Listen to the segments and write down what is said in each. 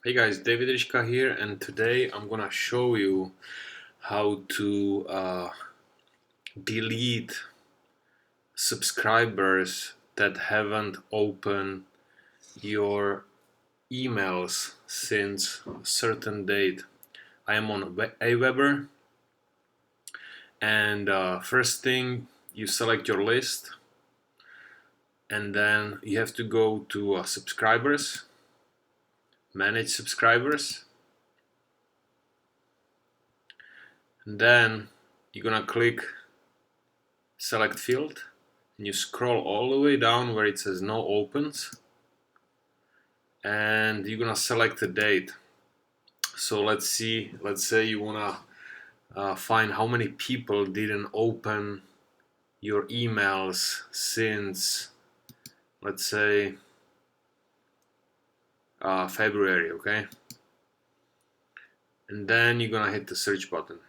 Hey guys, David Rishka here, and today I'm gonna show you how to delete subscribers that haven't opened your emails since a certain date. I am on AWeber, and first thing, you select your list, and then you have to go to subscribers, manage subscribers, and then you're gonna click select field, and you scroll all the way down where it says no opens, and you're gonna select the date. So let's say you wanna find how many people didn't open your emails since, let's say, February, okay? And then you're gonna hit the search button.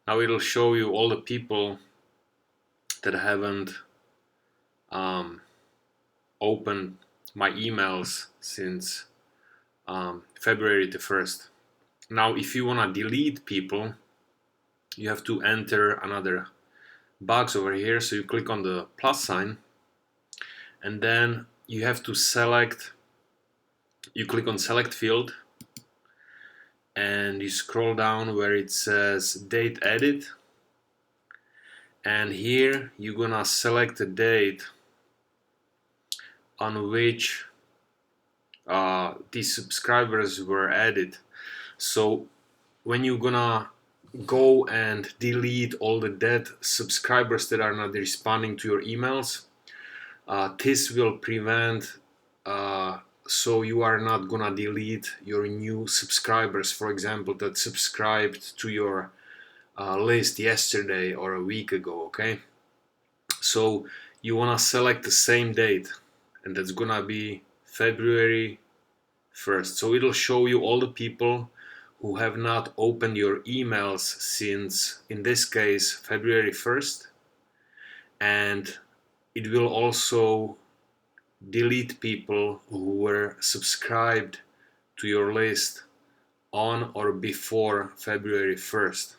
Now it'll show you all the people that haven't opened my emails since February the 1st. Now if you want to delete people, you have to enter another box over here. So you click on the plus sign, and then you have to select, you click on select field, and you scroll down where it says date edit, and here you're gonna select the date on which these subscribers were added. So when you're gonna go and delete all the dead subscribers that are not responding to your emails, this will prevent so you are not gonna delete your new subscribers, for example, that subscribed to your list yesterday or a week ago, okay? So you wanna select the same date, and that's gonna be February 1st. So it'll show you all the people who have not opened your emails since, in this case, February 1st, and it will also delete people who were subscribed to your list on or before February 1st.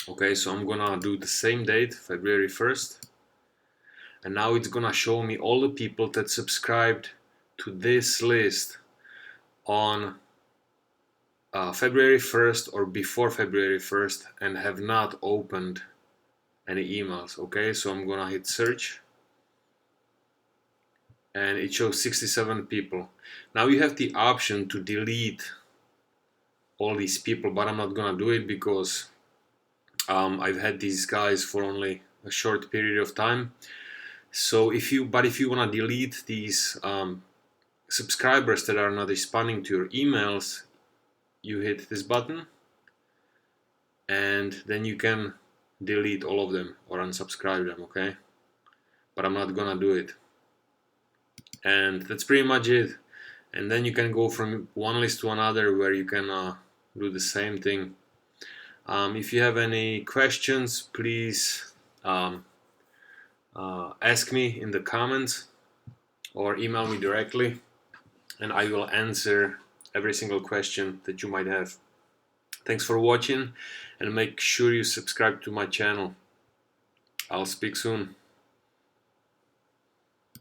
Okay, so I'm gonna do the same date, February 1st, and now it's gonna show me all the people that subscribed to this list on February 1st or before February 1st and have not opened any emails. Okay, so I'm gonna hit search, and it shows 67 people. Now you have the option to delete all these people, but I'm not gonna do it because I've had these guys for only a short period of time. So if you wanna delete these subscribers that are not responding to your emails, you hit this button, and then you can delete all of them or unsubscribe them, okay? But I'm not gonna do it. And that's pretty much it. And then you can go from one list to another where you can do the same thing. If you have any questions, please ask me in the comments or email me directly, and I will answer every single question that you might have. Thanks for watching, and make sure you subscribe to my channel. I'll speak soon.